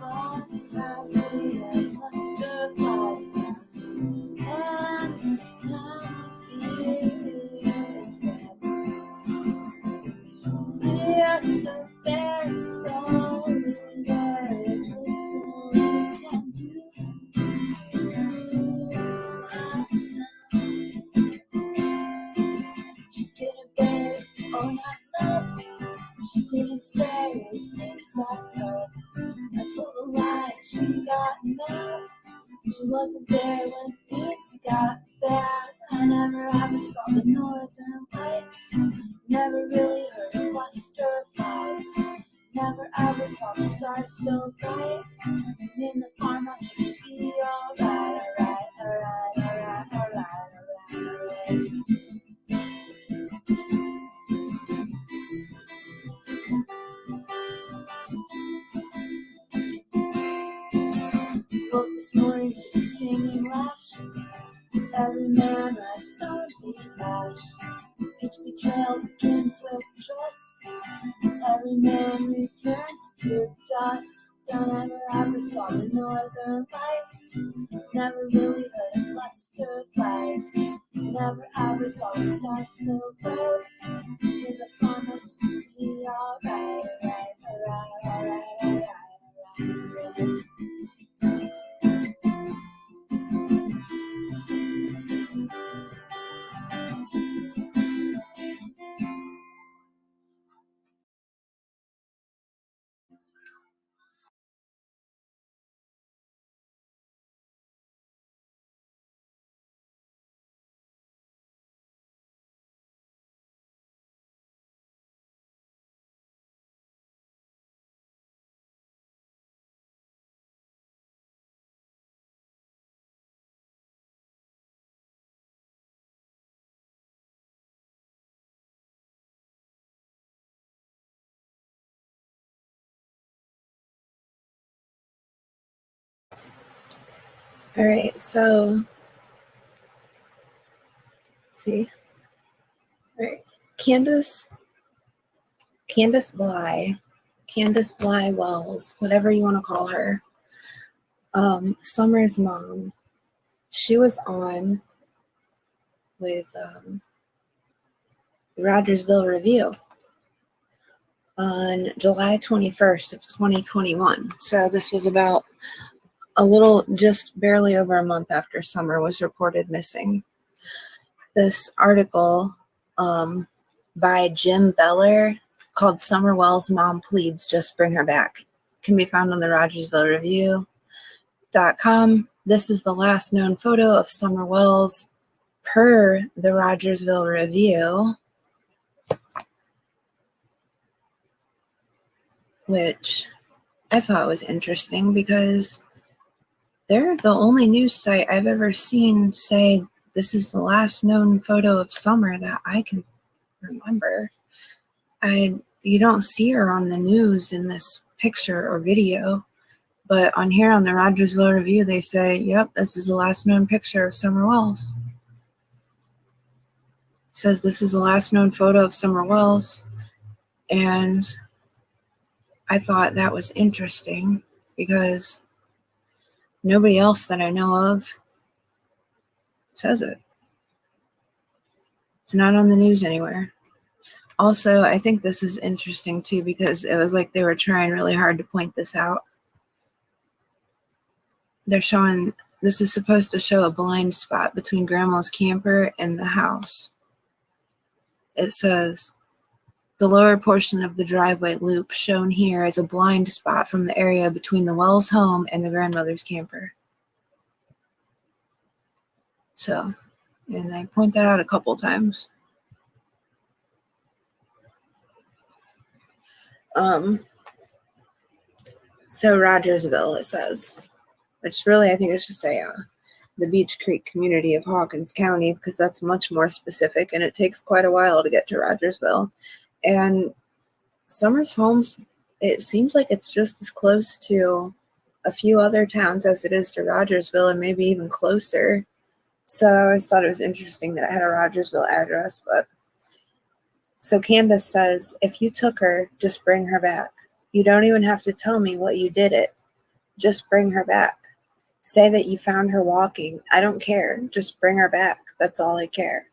farmhouse, we have cluster flies and this time of year is bad. We are so very sorry, there is little we can do. She didn't beg or not love. She didn't stay, things got tough. I told a lie, she got mad. She wasn't there when things got bad. I never ever saw the northern lights. Never really heard of cluster flies. Never ever saw the stars so bright. And in the farmhouse it's be alright, alright, alright, alright, alright, alright. Woke this morning to the stinging lash. Every man has found the ash. Each betrayal begins with trust. Every man returns to dust. Don't ever saw the northern lights. Never really heard of cluster flies. Never ever saw the stars so bright. In the farmhouse to be alright, alright, alright, alright, alright, alright. All right, so let's see. All right, Candus Bly Wells, whatever you want to call her. Summer's mom. She was on with the Rogersville Review on July 21st of 2021. So this was about just barely over a month after Summer was reported missing. This article by Jim Beller called Summer Wells' Mom Pleads, Just Bring Her Back can be found on the Rogersville Review.com. This is the last known photo of Summer Wells per the Rogersville Review, which I thought was interesting because they're the only news site I've ever seen say this is the last known photo of Summer that I can remember. You don't see her on the news in this picture or video, but on here on the Rogersville Review, they say, yep, this is the last known picture of Summer Wells. It says this is the last known photo of Summer Wells, and I thought that was interesting because nobody else that I know of says it. It's not on the news anywhere. Also, I think this is interesting too because it was like they were trying really hard to point this out. They're showing, this is supposed to show a blind spot between Grandma's camper and the house. It says, the lower portion of the driveway loop shown here is a blind spot from the area between the Wells home and the grandmother's camper. So, and I point that out a couple times. So Rogersville, it says, which really I think is just the Beech Creek community of Hawkins County, because that's much more specific and it takes quite a while to get to Rogersville. And Summer's homes, it seems like it's just as close to a few other towns as it is to Rogersville, and maybe even closer. So I always thought it was interesting that it had a Rogersville address. But so Candus says, if you took her, just bring her back. You don't even have to tell me what you did it. Just bring her back. Say that you found her walking. I don't care. Just bring her back. That's all I care.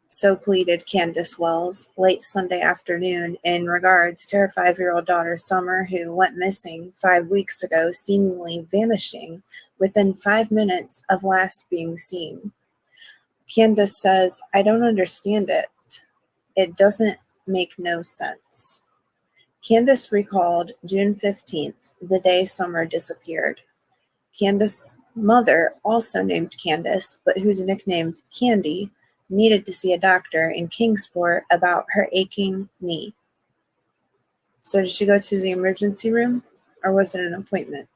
So pleaded Candus Wells late Sunday afternoon in regards to her 5-year-old daughter Summer, who went missing 5 weeks ago, seemingly vanishing within 5 minutes of last being seen. Candus says, I don't understand it. It doesn't make no sense. Candus recalled June 15th, the day Summer disappeared. Candus' mother, also named Candus, but who's nicknamed Candy, needed to see a doctor in Kingsport about her aching knee. So did she go to the emergency room, or was it an appointment?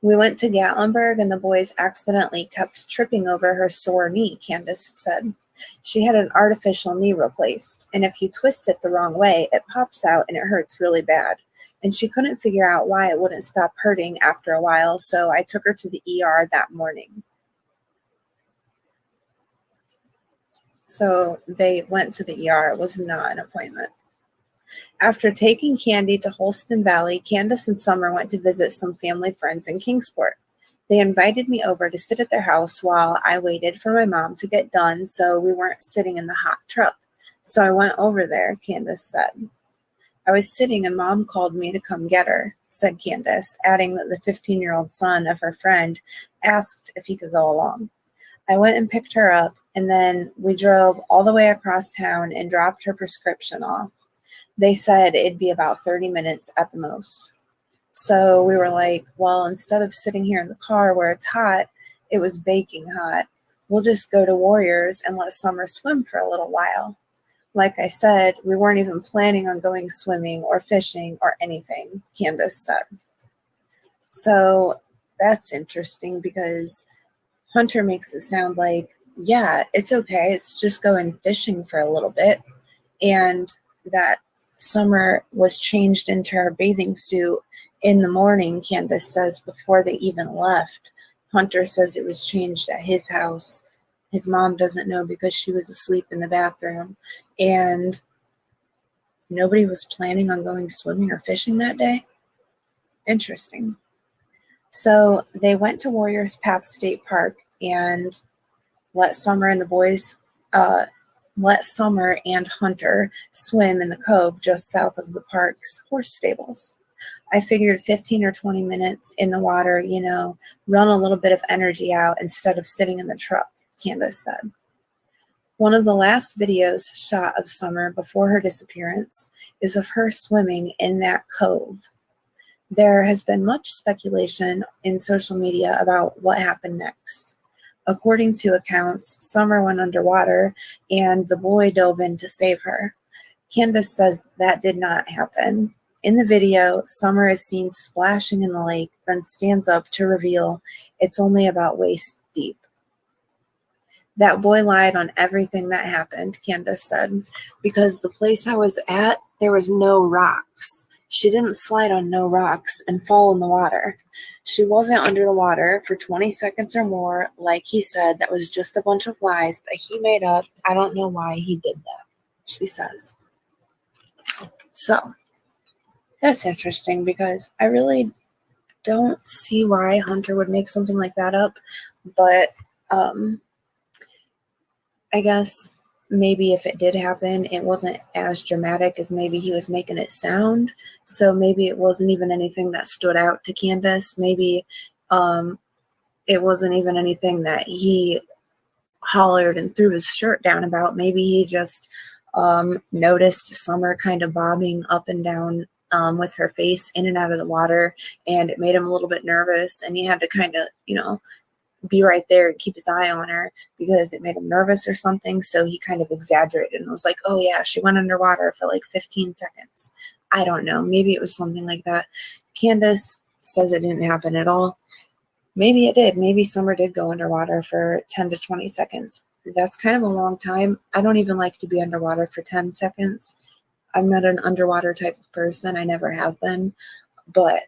We went to Gatlinburg and the boys accidentally kept tripping over her sore knee, Candus said. She had an artificial knee replaced, and if you twist it the wrong way, it pops out and it hurts really bad. And she couldn't figure out why it wouldn't stop hurting after a while, so I took her to the ER that morning. So they went to the ER. It was not an appointment. After taking Candy to Holston Valley, Candus and Summer went to visit some family friends in Kingsport. They invited me over to sit at their house while I waited for my mom to get done so we weren't sitting in the hot truck. So I went over there, Candus said. I was sitting and Mom called me to come get her, said Candus, adding that the 15-year-old son of her friend asked if he could go along. I went and picked her up, and then we drove all the way across town and dropped her prescription off. They said it'd be about 30 minutes at the most. So we were like, well, instead of sitting here in the car where it's hot, it was baking hot. We'll just go to Warriors and let Summer swim for a little while. Like I said, we weren't even planning on going swimming or fishing or anything, Candus said. So that's interesting because Hunter makes it sound like, yeah, it's okay. It's just going fishing for a little bit. And that Summer was changed into her bathing suit in the morning, Candus says, before they even left. Hunter says it was changed at his house. His mom doesn't know because she was asleep in the bathroom. And nobody was planning on going swimming or fishing that day. Interesting. So they went to Warriors Path State Park and let Summer and Hunter swim in the cove just south of the park's horse stables. I figured 15 or 20 minutes in the water, run a little bit of energy out instead of sitting in the truck, Candus said. One of the last videos shot of Summer before her disappearance is of her swimming in that cove. There has been much speculation in social media about what happened next. According to accounts, Summer went underwater and the boy dove in to save her. Candus says that did not happen. In the video, Summer is seen splashing in the lake, then stands up to reveal it's only about waist deep. That boy lied on everything that happened, Candus said, because the place I was at, there was no rocks. She didn't slide on no rocks and fall in the water. She wasn't under the water for 20 seconds or more, like he said. That was just a bunch of lies that he made up. I don't know why he did that, she says. So that's interesting because I really don't see why Hunter would make something like that up, but I guess maybe if it did happen, it wasn't as dramatic as maybe he was making it sound. So maybe it wasn't even anything that stood out to Candus. Maybe it wasn't even anything that he hollered and threw his shirt down about. Maybe he just noticed Summer kind of bobbing up and down with her face in and out of the water, and it made him a little bit nervous, and he had to kind of, be right there and keep his eye on her because it made him nervous or something. So he kind of exaggerated and was like, oh yeah, she went underwater for like 15 seconds. I don't know. Maybe it was something like that. Candus says it didn't happen at all. Maybe it did. Maybe Summer did go underwater for 10 to 20 seconds. That's kind of a long time. I don't even like to be underwater for 10 seconds. I'm not an underwater type of person. I never have been. But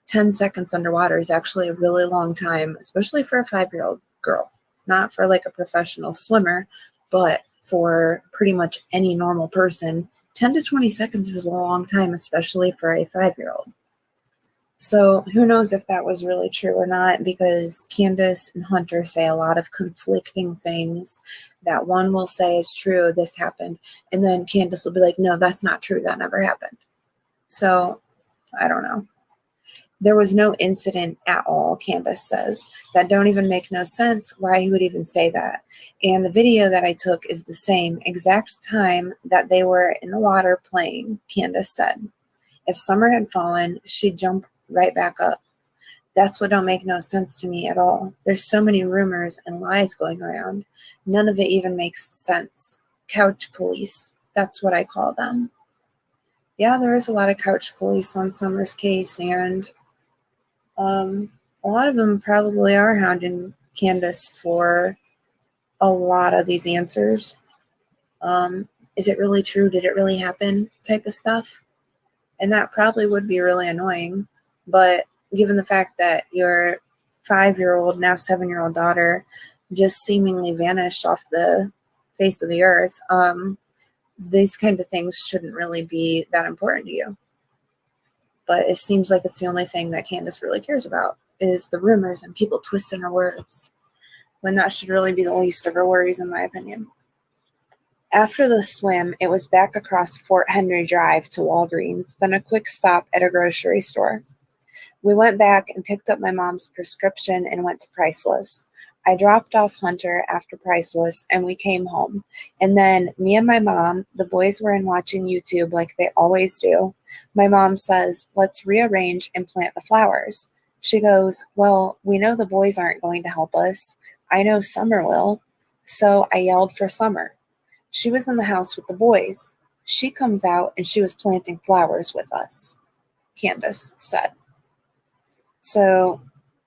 10 seconds underwater is actually a really long time, especially for a 5-year-old girl. Not for like a professional swimmer, but for pretty much any normal person. 10 to 20 seconds is a long time, especially for a 5-year-old. So who knows if that was really true or not, because Candus and Hunter say a lot of conflicting things that one will say is true, this happened, and then Candus will be like, no, that's not true, that never happened. So I don't know. There was no incident at all, Candus says. That don't even make no sense why he would even say that. And the video that I took is the same exact time that they were in the water playing, Candus said. If Summer had fallen, she'd jump right back up. That's what don't make no sense to me at all. There's so many rumors and lies going around. None of it even makes sense. Couch police. That's what I call them. Yeah, there is a lot of couch police on Summer's case, and a lot of them probably are hounding Candus for a lot of these answers. Is it really true? Did it really happen? Type of stuff. And that probably would be really annoying. But given the fact that your 5-year-old, now 7-year-old daughter just seemingly vanished off the face of the earth, these kind of things shouldn't really be that important to you. But it seems like it's the only thing that Candus really cares about is the rumors and people twisting her words, when that should really be the least of her worries, in my opinion. After the swim, it was back across Fort Henry Drive to Walgreens, then a quick stop at a grocery store. We went back and picked up my mom's prescription and went to Priceless. I dropped off Hunter after Priceless, and we came home. And then me and my mom, the boys were in watching YouTube like they always do. My mom says, let's rearrange and plant the flowers. She goes, well, we know the boys aren't going to help us. I know Summer will. So I yelled for Summer. She was in the house with the boys. She comes out and she was planting flowers with us, Candus said. So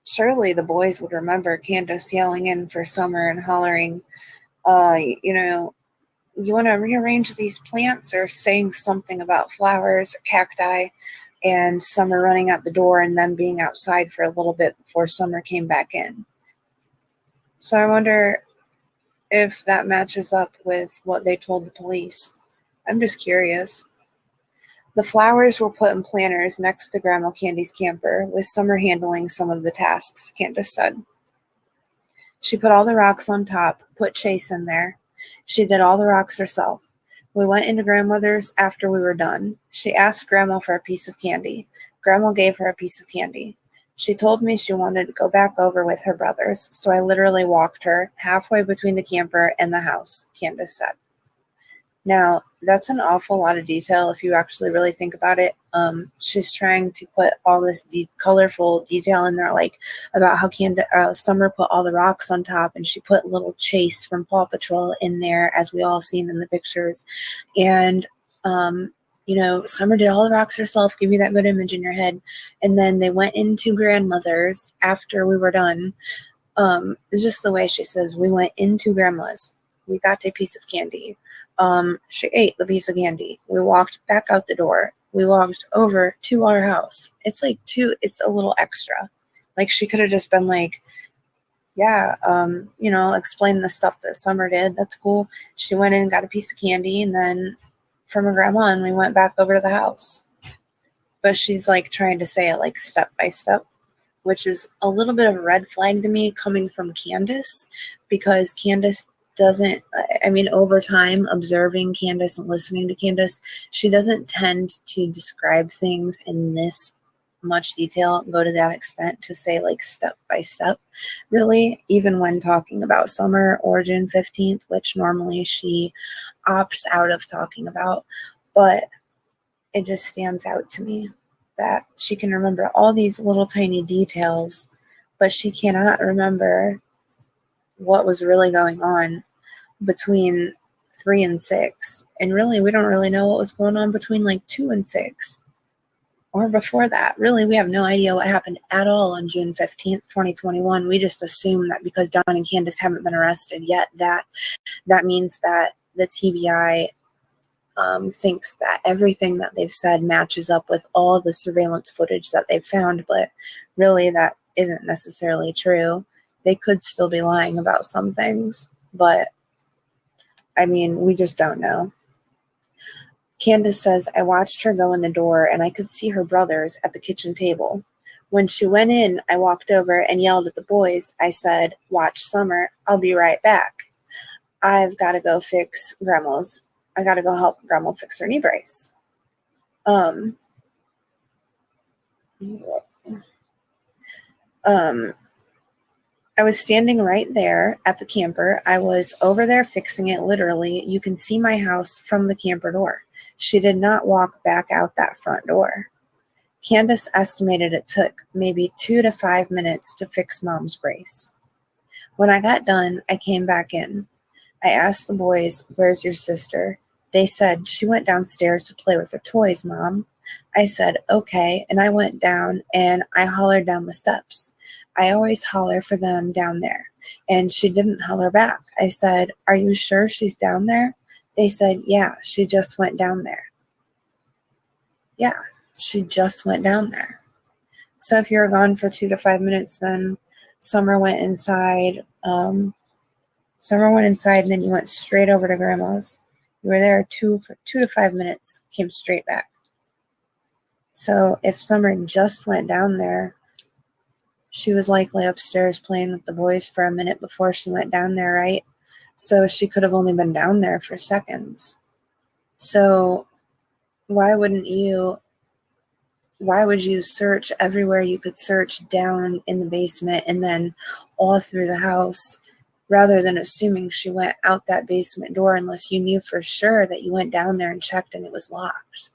surely the boys would remember Candus yelling in for Summer and hollering, you want to rearrange these plants, or saying something about flowers or cacti, and Summer running out the door and then being outside for a little bit before Summer came back in. So I wonder if that matches up with what they told the police. I'm just curious. The flowers were put in planters next to Grandma Candy's camper, with Summer handling some of the tasks, Candus said. She put all the rocks on top, put Chase in there. She did all the rocks herself. We went into Grandmother's after we were done. She asked Grandma for a piece of candy. Grandma gave her a piece of candy. She told me she wanted to go back over with her brothers, so I literally walked her halfway between the camper and the house, Candus said. Now, that's an awful lot of detail if you actually really think about it. She's trying to put all this colorful detail in there, like about how Summer put all the rocks on top, and she put little Chase from Paw Patrol in there, as we all seen in the pictures. And, Summer did all the rocks herself. Give me that good image in your head. And then they went into Grandmother's after we were done. It's just the way she says, we went into Grandma's. We got a piece of candy. She ate the piece of candy. We walked back out the door. We walked over to our house. It's a little extra. Like, she could have just been like, yeah, explain the stuff that Summer did. That's cool. She went in and got a piece of candy, and then from her grandma, and we went back over to the house. But she's like trying to say it like step by step, which is a little bit of a red flag to me coming from Candus, because Candus doesn't, over time, observing Candus and listening to Candus, she doesn't tend to describe things in this much detail, go to that extent to say like step by step, really, even when talking about Summer or June 15th, which normally she opts out of talking about. But it just stands out to me that she can remember all these little tiny details, but she cannot remember what was really going on between 3 and 6. And really, we don't really know what was going on between like 2 and 6 or before that. Really, we have no idea what happened at all on June 15th, 2021. We just assume that because Dawn and Candus haven't been arrested yet, that means that the TBI thinks that everything that they've said matches up with all the surveillance footage that they've found, but really that isn't necessarily true. They could still be lying about some things, but we just don't know. Candus says, I watched her go in the door and I could see her brothers at the kitchen table. When she went in, I walked over and yelled at the boys. I said, "Watch Summer. I'll be right back. I've got to go fix Grandma's. I got to go help Grandma fix her knee brace." Um, I was standing right there at the camper. I was over there fixing it, literally. You can see my house from the camper door. She did not walk back out that front door. Candus estimated it took maybe 2 to 5 minutes to fix Mom's brace. When I got done, I came back in. I asked the boys, "Where's your sister?" They said, "She went downstairs to play with her toys, Mom." I said, "Okay," and I went down and I hollered down the steps. I always holler for them down there. And she didn't holler back. I said, "Are you sure she's down there?" They said, "Yeah, she just went down there." Yeah, she just went down there. So if you were gone for 2 to 5 minutes, then Summer went inside. Summer went inside, and then you went straight over to Grandma's. You were there for 2 to 5 minutes, came straight back. So if Summer just went down there, she was likely upstairs playing with the boys for a minute before she went down there, right? So she could have only been down there for seconds. So why would you search everywhere you could search down in the basement and then all through the house, rather than assuming she went out that basement door, unless you knew for sure that you went down there and checked and it was locked?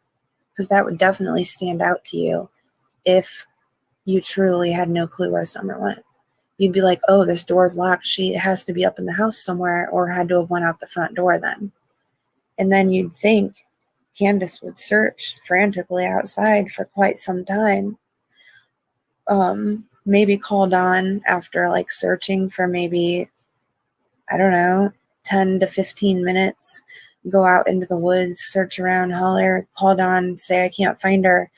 Because that would definitely stand out to you if you truly had no clue where Summer went. You'd be like, "Oh, this door's locked. She has to be up in the house somewhere, or had to have went out the front door then." And then you'd think Candus would search frantically outside for quite some time. Maybe call Dawn after like searching for maybe, I don't know, 10 to 15 minutes. Go out into the woods, search around, holler, call Dawn, say, "I can't find her."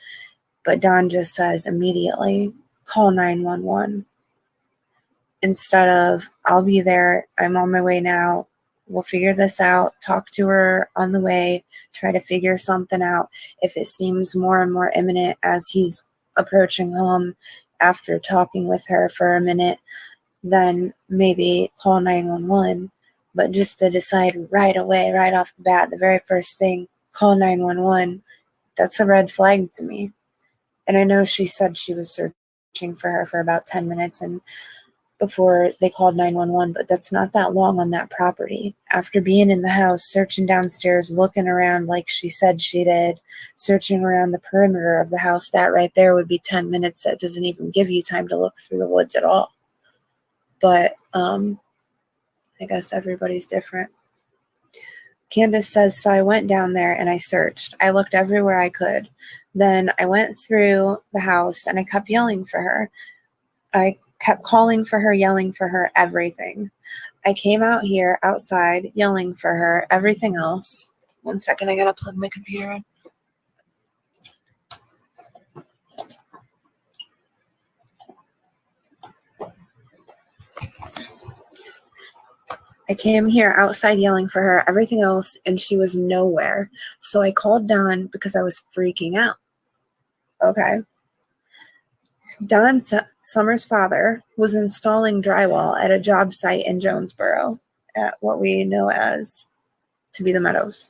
But Dawn just says immediately, "Call 911. Instead of, "I'll be there. I'm on my way now. We'll figure this out." Talk to her on the way. Try to figure something out. If it seems more and more imminent as he's approaching home after talking with her for a minute, then maybe call 911. But just to decide right away, right off the bat, the very first thing, call 911, that's a red flag to me. And I know she said she was searching for her for about 10 minutes and before they called 911, but that's not that long on that property. After being in the house, searching downstairs, looking around like she said she did, searching around the perimeter of the house, that right there would be 10 minutes. That doesn't even give you time to look through the woods at all. But I guess everybody's different. Candus says, "So I went down there and I searched. I looked everywhere I could. Then I went through the house and I kept yelling for her. I kept calling for her, yelling for her, everything. I came out here outside yelling for her, everything else." One second, I gotta plug my computer in. I came here outside yelling for her, everything else, and she was nowhere. So I called Don because I was freaking out. Okay. Don Summer's father was installing drywall at a job site in Jonesboro at what we know as to be the Meadows.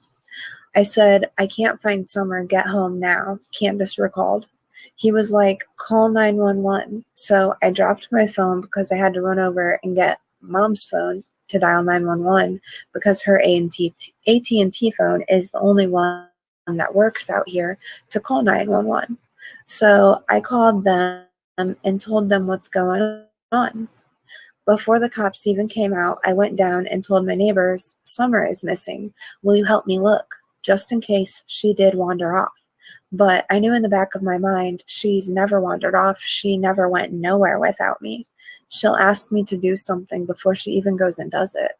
I said, "I can't find Summer. Get home now," Candus recalled. He was like, "Call 911. So I dropped my phone because I had to run over and get Mom's phone to dial 911 because her AT&T phone is the only one that works out here to call 911. So I called them and told them what's going on. Before the cops even came out, I went down and told my neighbors, "Summer is missing. Will you help me look?" Just in case she did wander off. But I knew in the back of my mind, she's never wandered off. She never went nowhere without me. She'll ask me to do something before she even goes and does it.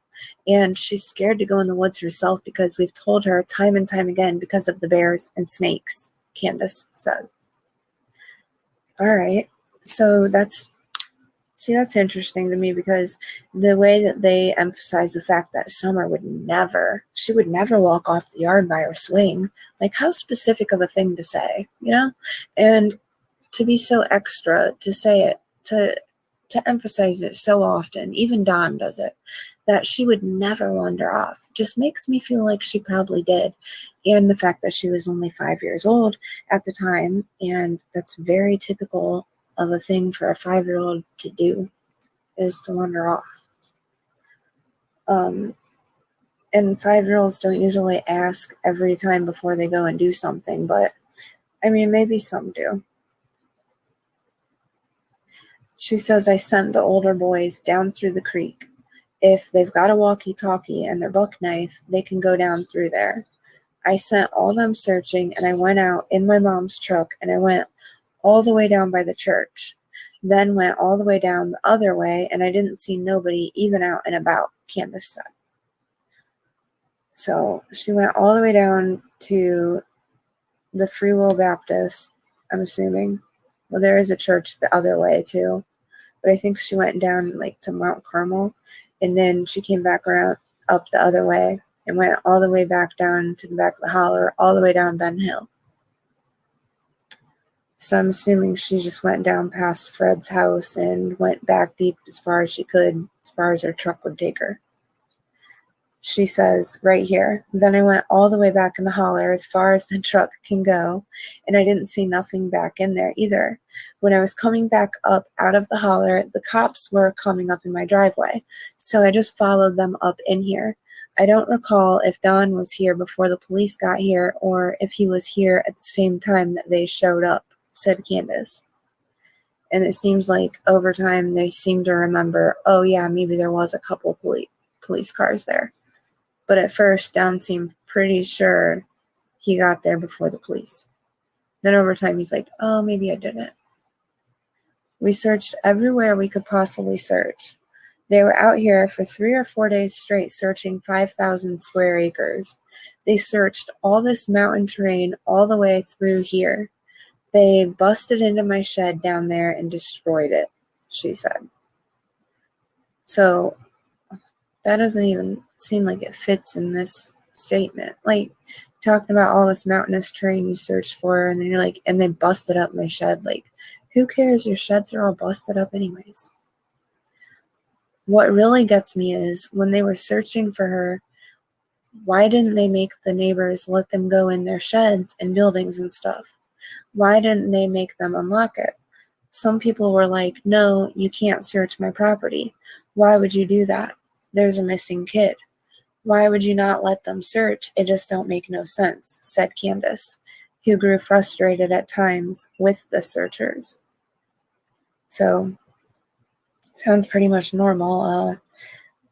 And she's scared to go in the woods herself because we've told her time and time again because of the bears and snakes, Candus said. All right. So that's interesting to me because the way that they emphasize the fact that Summer would never walk off the yard by her swing. Like, how specific of a thing to say, you know? And to be so extra, to say it, to emphasize it so often, even Dawn does it, that she would never wander off, just makes me feel like she probably did. And the fact that she was only 5 years old at the time, and that's very typical of a thing for a 5-year-old to do, is to wander off. And 5-year-olds don't usually ask every time before they go and do something, but I mean, maybe some do. She says, I sent the older boys down through the creek. If they've got a walkie-talkie and their buck knife, they can go down through there. I sent all them searching, and I went out in my mom's truck, and I went all the way down by the church, then went all the way down the other way, and I didn't see nobody even out and about, Candus said. So she went all the way down to the Free Will Baptist, I'm assuming. Well, there is a church the other way too, but I think she went down like to Mount Carmel, and then she came back around up the other way and went all the way back down to the back of the holler, all the way down Ben Hill. So I'm assuming she just went down past Fred's house and went back deep as far as she could, as far as her truck would take her. She says right here, then I went all the way back in the holler as far as the truck can go, and I didn't see nothing back in there either. When I was coming back up out of the holler, the cops were coming up in my driveway, so I just followed them up in here. I don't recall if Don was here before the police got here or if he was here at the same time that they showed up, said Candus. And it seems like over time they seem to remember, oh yeah, maybe there was a couple police cars there. But at first, Don seemed pretty sure he got there before the police. Then over time, he's like, oh, maybe I didn't. We searched everywhere we could possibly search. They were out here for 3 or 4 days straight searching 5,000 square acres. They searched all this mountain terrain all the way through here. They busted into my shed down there and destroyed it, she said. So that doesn't even seem like it fits in this statement. Like, talking about all this mountainous terrain you searched for, and then you're like, and they busted up my shed. Like, who cares? Your sheds are all busted up anyways. What really gets me is when they were searching for her, why didn't they make the neighbors let them go in their sheds and buildings and stuff? Why didn't they make them unlock it? Some people were like, no, you can't search my property. Why would you do that? There's a missing kid. Why would you not let them search? It just don't make no sense, said Candus, who grew frustrated at times with the searchers. So, sounds pretty much normal,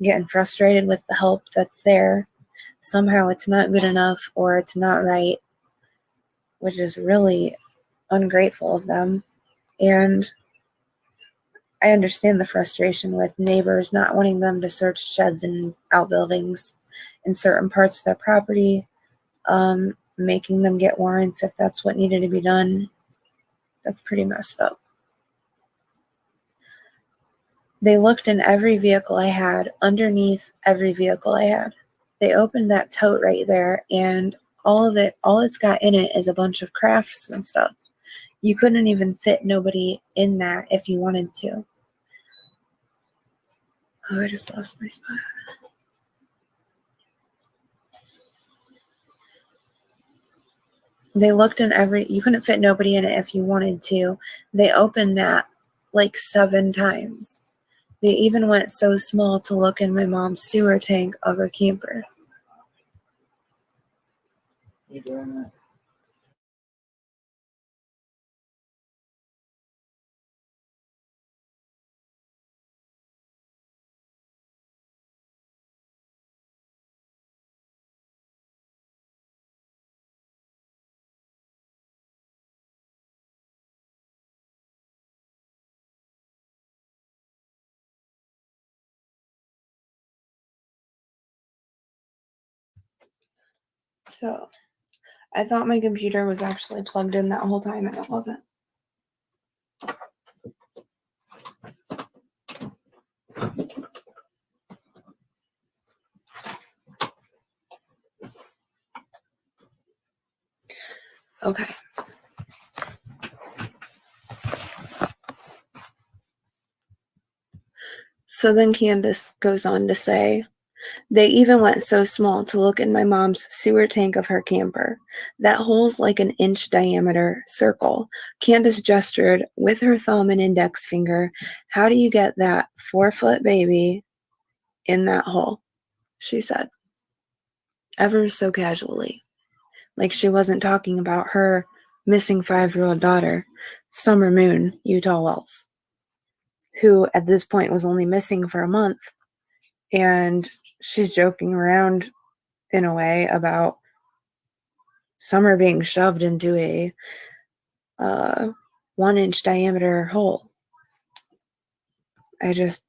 getting frustrated with the help that's there. Somehow it's not good enough or it's not right, which is really ungrateful of them. And I understand the frustration with neighbors not wanting them to search sheds and outbuildings in certain parts of their property, making them get warrants if that's what needed to be done. That's pretty messed up. They looked in every vehicle I had, underneath every vehicle I had. They opened that tote right there, and all it's got in it is a bunch of crafts and stuff. You couldn't even fit nobody in that if you wanted to. Oh, I just lost my spot. They looked in you couldn't fit nobody in it if you wanted to. They opened that like 7 times. They even went so small to look in my mom's sewer tank of her camper. You doing that? So, I thought my computer was actually plugged in that whole time, and it wasn't. Okay. So then Candus goes on to say, they even went so small to look in my mom's sewer tank of her camper. That hole's like an inch diameter circle. Candus gestured with her thumb and index finger. How do you get that 4-foot baby in that hole? She said, ever so casually, like she wasn't talking about her missing 5-year-old daughter, Summer Moon Utah Wells, who at this point was only missing for a month. And she's joking around in a way about Summer being shoved into a 1-inch diameter hole. I just,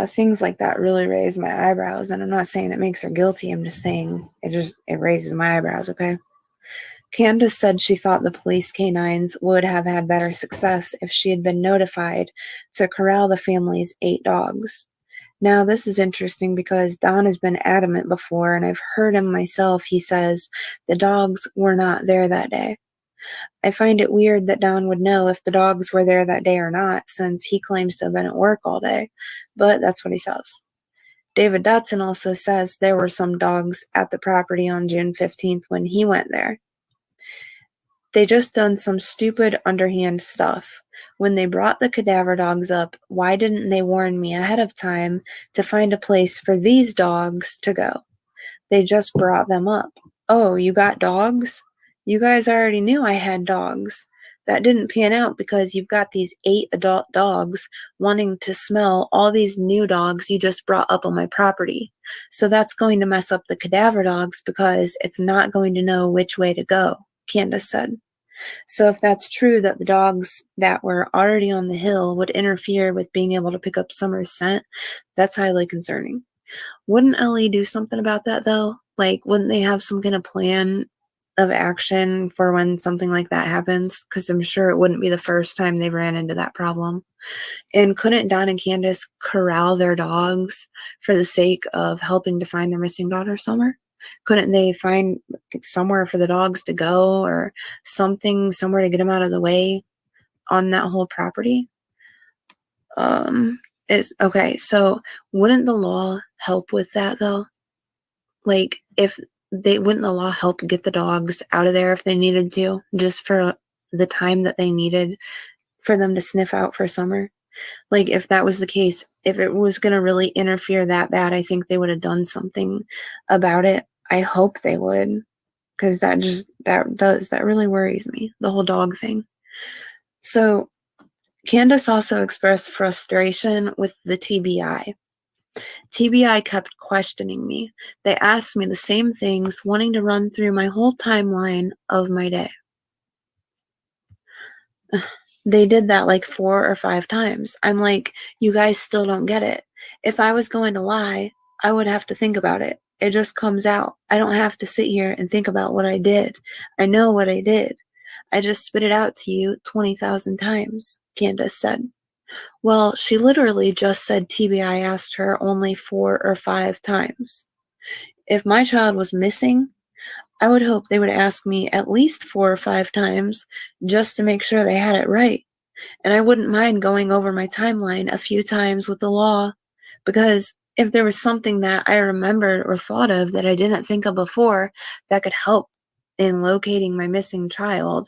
things like that really raise my eyebrows. And I'm not saying it makes her guilty. I'm just saying it raises my eyebrows, okay? Candus said she thought the police canines would have had better success if she had been notified to corral the family's 8 dogs. Now, this is interesting because Don has been adamant before, and I've heard him myself. He says the dogs were not there that day. I find it weird that Don would know if the dogs were there that day or not, since he claims to have been at work all day, but that's what he says. David Dotson also says there were some dogs at the property on June 15th when he went there. They just done some stupid underhand stuff. When they brought the cadaver dogs up, why didn't they warn me ahead of time to find a place for these dogs to go? They just brought them up. Oh, you got dogs? You guys already knew I had dogs. That didn't pan out because you've got these 8 adult dogs wanting to smell all these new dogs you just brought up on my property. So that's going to mess up the cadaver dogs because it's not going to know which way to go, Candus said. So if that's true that the dogs that were already on the hill would interfere with being able to pick up Summer's scent, that's highly concerning. Wouldn't Ellie do something about that, though? Like, wouldn't they have some kind of plan of action for when something like that happens? Because I'm sure it wouldn't be the first time they ran into that problem. And couldn't Don and Candus corral their dogs for the sake of helping to find their missing daughter, Summer? Couldn't they find somewhere for the dogs to go or something, somewhere to get them out of the way on that whole property? Okay, so wouldn't the law help with that, though? Like, wouldn't the law help get the dogs out of there if they needed to, just for the time that they needed for them to sniff out for Summer? Like, if that was the case, if it was going to really interfere that bad, I think they would have done something about it. I hope they would, because that really worries me, the whole dog thing. So Candus also expressed frustration with the TBI. TBI kept questioning me. They asked me the same things, wanting to run through my whole timeline of my day. They did that like 4 or 5 times. I'm like, you guys still don't get it. If I was going to lie, I would have to think about it. It just comes out. I don't have to sit here and think about what I did. I know what I did. I just spit it out to you 20,000 times, Candus said. Well, she literally just said TBI asked her only 4 or 5 times. If my child was missing, I would hope they would ask me at least 4 or 5 times just to make sure they had it right. And I wouldn't mind going over my timeline a few times with the law, because if there was something that I remembered or thought of that I didn't think of before that could help in locating my missing child,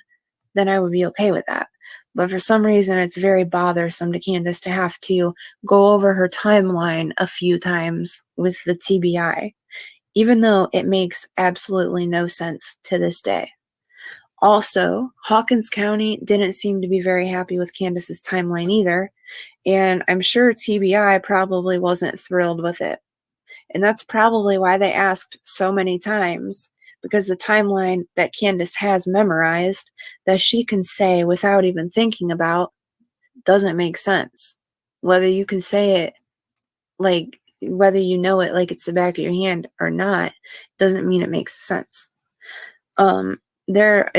then I would be okay with that. But for some reason, it's very bothersome to Candus to have to go over her timeline a few times with the TBI, even though it makes absolutely no sense to this day. Also, Hawkins County didn't seem to be very happy with Candus's timeline either, and I'm sure TBI probably wasn't thrilled with it. And that's probably why they asked so many times, because the timeline that Candus has memorized, that she can say without even thinking about, doesn't make sense. Whether you can say it, like, whether you know it like it's the back of your hand or not, doesn't mean it makes sense. There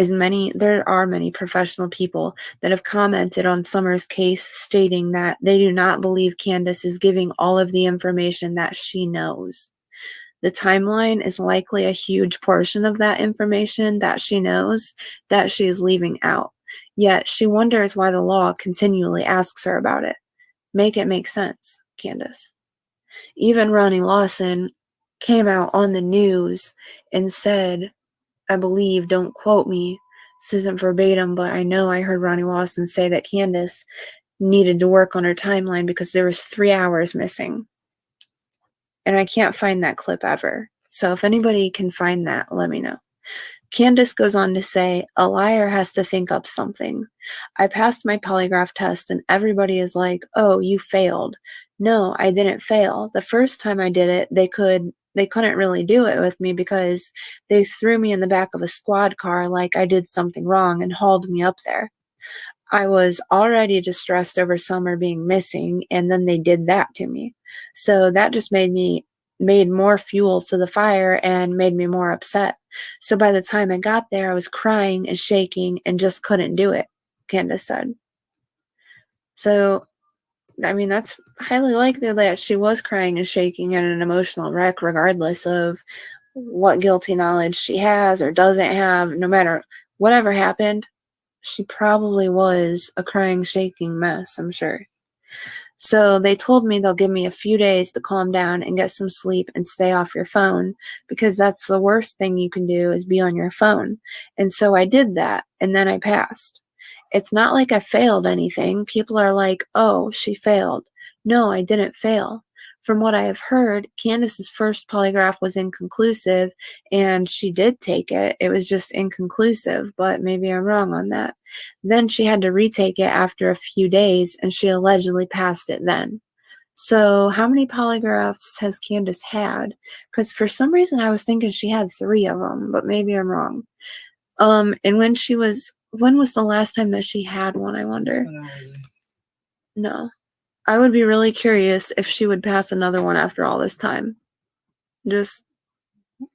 are many professional people that have commented on Summer's case, stating that they do not believe Candus is giving all of the information that she knows. The timeline is likely a huge portion of that information that she knows that she is leaving out. Yet she wonders why the law continually asks her about it. Make it make sense, Candus. Even Ronnie Lawson came out on the news and said, I believe, don't quote me, this isn't verbatim, but I know I heard Ronnie Lawson say that Candus needed to work on her timeline because there was 3 hours missing. And I can't find that clip ever. So if anybody can find that, let me know. Candus goes on to say, a liar has to think up something. I passed my polygraph test and everybody is like, oh, you failed. No, I didn't fail. The first time I did it, they couldn't really do it with me because they threw me in the back of a squad car like I did something wrong and hauled me up there. I was already distressed over Summer being missing, and then they did that to me. So that just made more fuel to the fire and made me more upset. So by the time I got there, I was crying and shaking and just couldn't do it, Candus said. So, I mean, that's highly likely that she was crying and shaking and an emotional wreck, regardless of what guilty knowledge she has or doesn't have. No matter whatever happened, she probably was a crying, shaking mess, I'm sure. So they told me they'll give me a few days to calm down and get some sleep and stay off your phone, because that's the worst thing you can do is be on your phone. And so I did that, and then I passed. It's not like I failed anything. People are like, oh, she failed. No, I didn't fail. From what I have heard, Candus's first polygraph was inconclusive, and she did take it. It was just inconclusive, but maybe I'm wrong on that. Then she had to retake it after a few days, and she allegedly passed it then. So how many polygraphs has Candus had? Because for some reason I was thinking she had 3 of them, but maybe I'm wrong. And when was the last time that she had one, I wonder? No. I would be really curious if she would pass another one after all this time.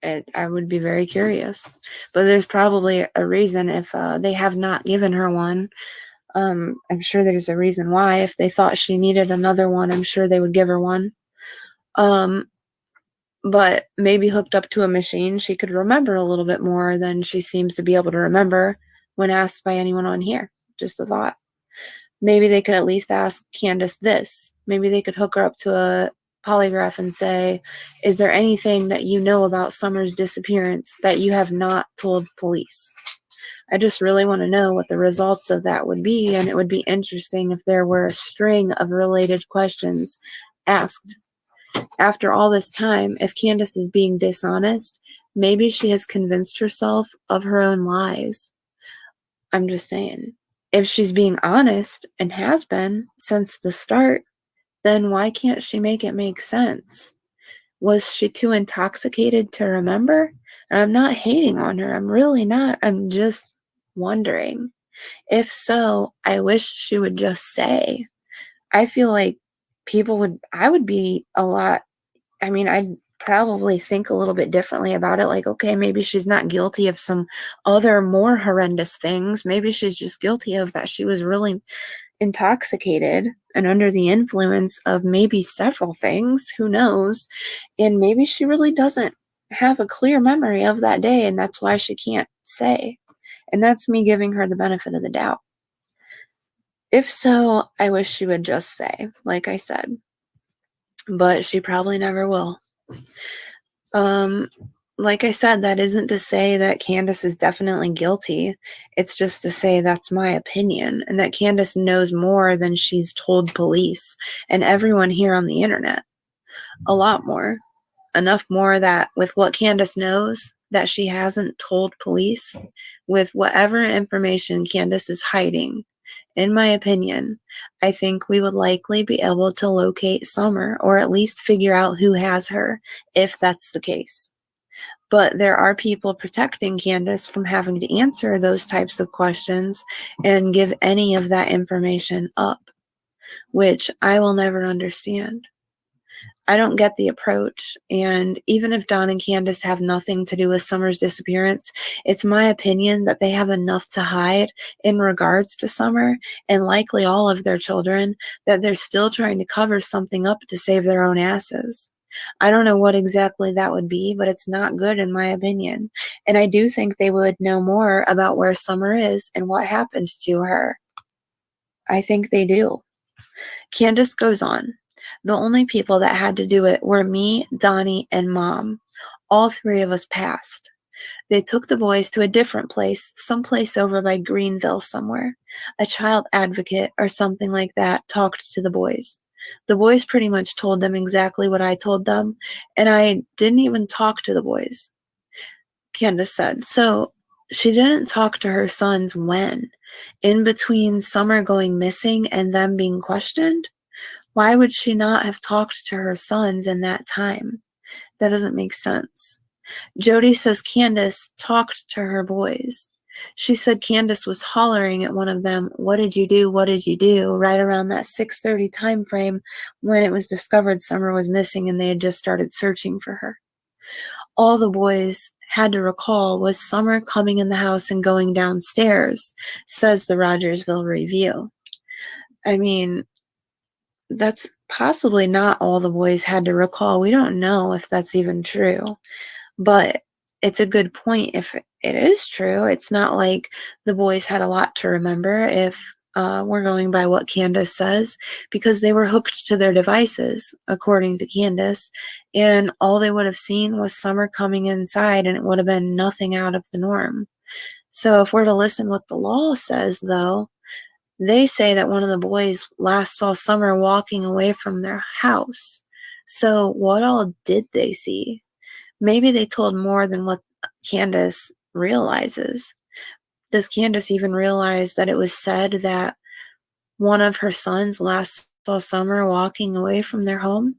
I would be very curious. But there's probably a reason if they have not given her one. I'm sure there's a reason why. If they thought she needed another one, I'm sure they would give her one. But maybe hooked up to a machine, she could remember a little bit more than she seems to be able to remember when asked by anyone on here. Just a thought. Maybe they could at least ask Candus this. Maybe they could hook her up to a polygraph and say, is there anything that you know about Summer's disappearance that you have not told police? I just really want to know what the results of that would be, and it would be interesting if there were a string of related questions asked. After all this time, if Candus is being dishonest, maybe she has convinced herself of her own lies. I'm just saying. If she's being honest, and has been since the start, then why can't she make it make sense? Was she too intoxicated to remember? And I'm not hating on her. I'm really not. I'm just wondering. If so, I wish she would just say. I feel like I would be a lot, I'd probably think a little bit differently about it. Like, okay, maybe she's not guilty of some other more horrendous things. Maybe she's just guilty of that she was really intoxicated and under the influence of maybe several things. Who knows? And maybe she really doesn't have a clear memory of that day, and that's why she can't say. And that's me giving her the benefit of the doubt. If so, I wish she would just say, like I said. But she probably never will. Like I said, that isn't to say that Candus is definitely guilty. It's just to say that's my opinion, and that Candus knows more than she's told police and everyone here on the internet. A lot more. Enough more that with what Candus knows that she hasn't told police, with whatever information Candus is hiding, in my opinion, I think we would likely be able to locate Summer, or at least figure out who has her, if that's the case. But there are people protecting Candus from having to answer those types of questions and give any of that information up, which I will never understand. I don't get the approach, and even if Dawn and Candus have nothing to do with Summer's disappearance, it's my opinion that they have enough to hide in regards to Summer, and likely all of their children, that they're still trying to cover something up to save their own asses. I don't know what exactly that would be, but it's not good in my opinion. And I do think they would know more about where Summer is and what happened to her. I think they do. Candus goes on. The only people that had to do it were me, Donnie, and Mom. All three of us passed. They took the boys to a different place, someplace over by Greenville somewhere. A child advocate or something like that talked to the boys. The boys pretty much told them exactly what I told them, and I didn't even talk to the boys, Candace said. So she didn't talk to her sons when? In between Summer going missing and them being questioned? Why would she not have talked to her sons in that time? That doesn't make sense. Jody says Candace talked to her boys. She said Candace was hollering at one of them, "What did you do? What did you do?" right around that 6:30 time frame when it was discovered Summer was missing and they had just started searching for her. All the boys had to recall was Summer coming in the house and going downstairs, says the Rogersville Review. I mean, that's possibly not all the boys had to recall. We don't know if that's even true. But it's a good point if it is true. It's not like the boys had a lot to remember if we're going by what Candace says, because they were hooked to their devices, according to Candace, and all they would have seen was Summer coming inside, and it would have been nothing out of the norm. So if we're to listen what the law says, though, they say that one of the boys last saw Summer walking away from their house. So what all did they see? Maybe they told more than what Candace realizes. Does Candace even realize that it was said that one of her sons last saw Summer walking away from their home?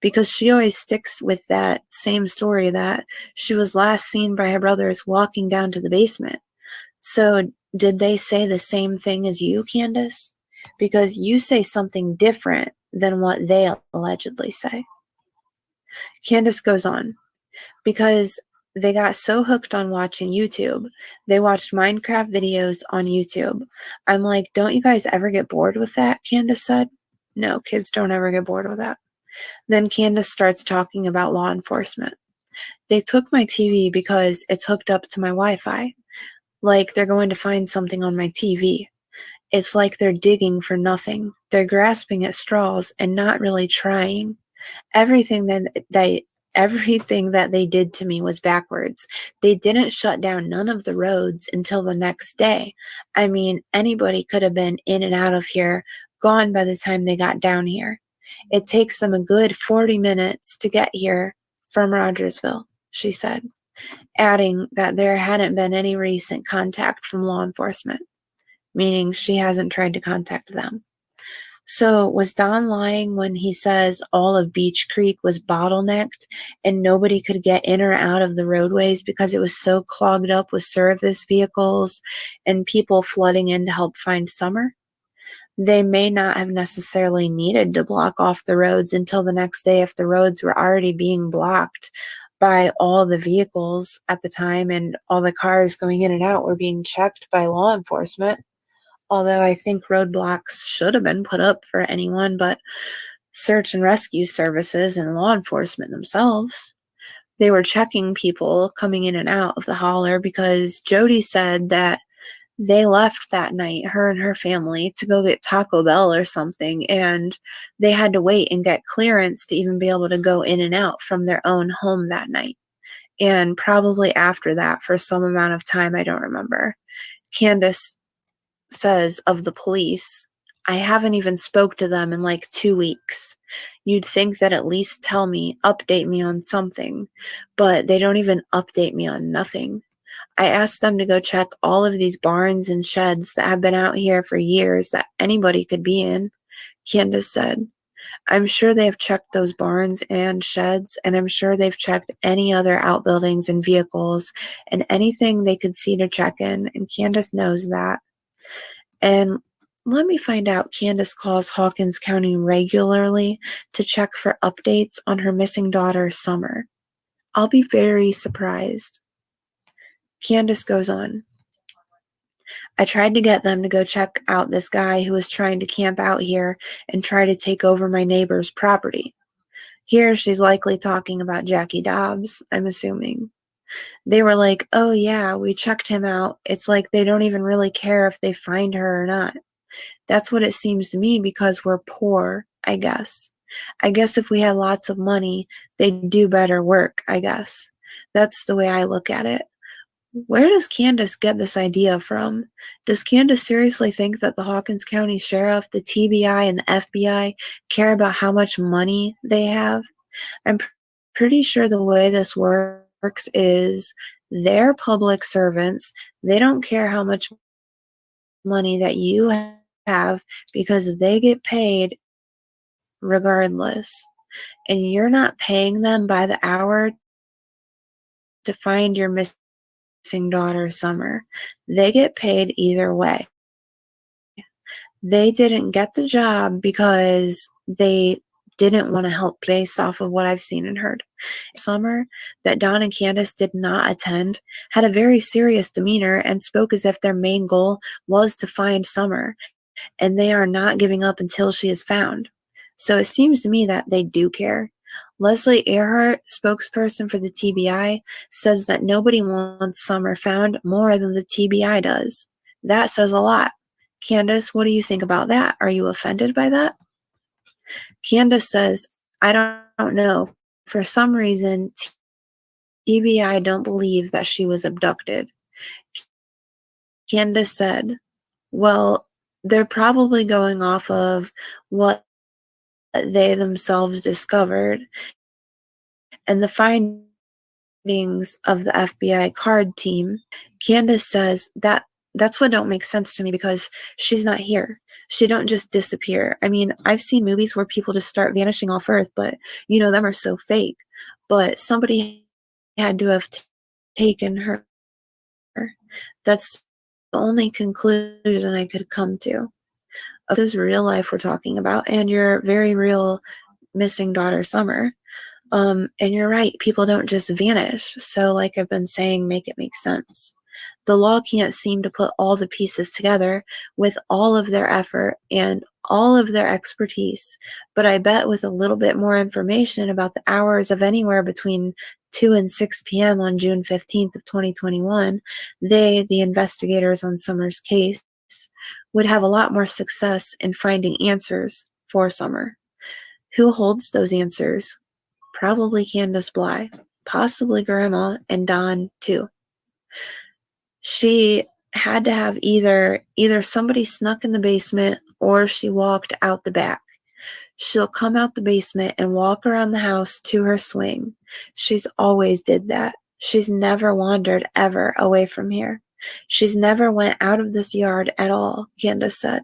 Because she always sticks with that same story that she was last seen by her brothers walking down to the basement. So did they say the same thing as you, Candace? Because you say something different than what they allegedly say. Candace goes on. Because they got so hooked on watching YouTube. They watched Minecraft videos on YouTube. I'm like, don't you guys ever get bored with that? Candace said. No, kids don't ever get bored with that. Then Candace starts talking about law enforcement. They took my TV because it's hooked up to my Wi-Fi. Like they're going to find something on my TV. It's like they're digging for nothing. They're grasping at straws and not really trying. Everything that they did to me was backwards. They didn't shut down none of the roads until the next day. I mean, anybody could have been in and out of here, gone by the time they got down here. It takes them a good 40 minutes to get here from Rogersville, she said, adding that there hadn't been any recent contact from law enforcement, meaning she hasn't tried to contact them. So was Don lying when he says all of Beech Creek was bottlenecked and nobody could get in or out of the roadways because it was so clogged up with service vehicles and people flooding in to help find Summer? They may not have necessarily needed to block off the roads until the next day if the roads were already being blocked by all the vehicles at the time and all the cars going in and out were being checked by law enforcement. Although I think roadblocks should have been put up for anyone but search and rescue services and law enforcement themselves. They were checking people coming in and out of the holler because Jody said that they left that night, her and her family, to go get Taco Bell or something, and they had to wait and get clearance to even be able to go in and out from their own home that night. And probably after that, for some amount of time, I don't remember. Candace says of the police, I haven't even spoke to them in like 2 weeks. You'd think that at least tell me, update me on something, but they don't even update me on nothing. I asked them to go check all of these barns and sheds that have been out here for years that anybody could be in, Candace said. I'm sure they've checked those barns and sheds, and I'm sure they've checked any other outbuildings and vehicles and anything they could see to check in, and Candace knows that. And let me find out, Candace calls Hawkins County regularly to check for updates on her missing daughter, Summer. I'll be very surprised. Candace goes on. I tried to get them to go check out this guy who was trying to camp out here and try to take over my neighbor's property. Here she's likely talking about Jackie Dobbs, I'm assuming. They were like, oh yeah, we checked him out. It's like they don't even really care if they find her or not. That's what it seems to me, because we're poor, I guess. I guess if we had lots of money, they'd do better work, I guess. That's the way I look at it. Where does Candus get this idea from? Does Candus seriously think that the Hawkins County Sheriff, the TBI, and the FBI care about how much money they have? I'm pretty sure the way this works is they're public servants. They don't care how much money that you have, because they get paid regardless. And you're not paying them by the hour to find your missing daughter, Summer. They get paid either way. They didn't get the job because they didn't want to help, based off of what I've seen and heard. Summer, that Don and Candus did not attend, had a very serious demeanor and spoke as if their main goal was to find Summer, and they are not giving up until she is found. So it seems to me that they do care. Leslie Earhart, spokesperson for the TBI, says that nobody wants Summer found more than the TBI does. That says a lot. Candus, what do you think about that? Are you offended by that? Candus says, I don't know. For some reason, TBI don't believe that she was abducted. Candus said, well, they're probably going off of what they themselves discovered and the findings of the FBI card team. Candus says that that's what don't make sense to me, because she's not here. She don't just disappear. I mean, I've seen movies where people just start vanishing off Earth, but them are so fake. But somebody had to have taken her. That's the only conclusion I could come to. This is real life we're talking about, and your very real missing daughter, Summer. And you're right, people don't just vanish. So, like I've been saying, make it make sense. The law can't seem to put all the pieces together with all of their effort and all of their expertise. But I bet with a little bit more information about the hours of anywhere between 2 and 6 p.m. on June 15th of 2021, they, the investigators on Summer's case, would have a lot more success in finding answers for Summer. Who holds those answers? Probably Candus Bly, possibly Grandma, and Don too. She had to have either somebody snuck in the basement or she walked out the back. She'll come out the basement and walk around the house to her swing. She's always did that. She's never wandered ever away from here. She's never went out of this yard at all, Candus said.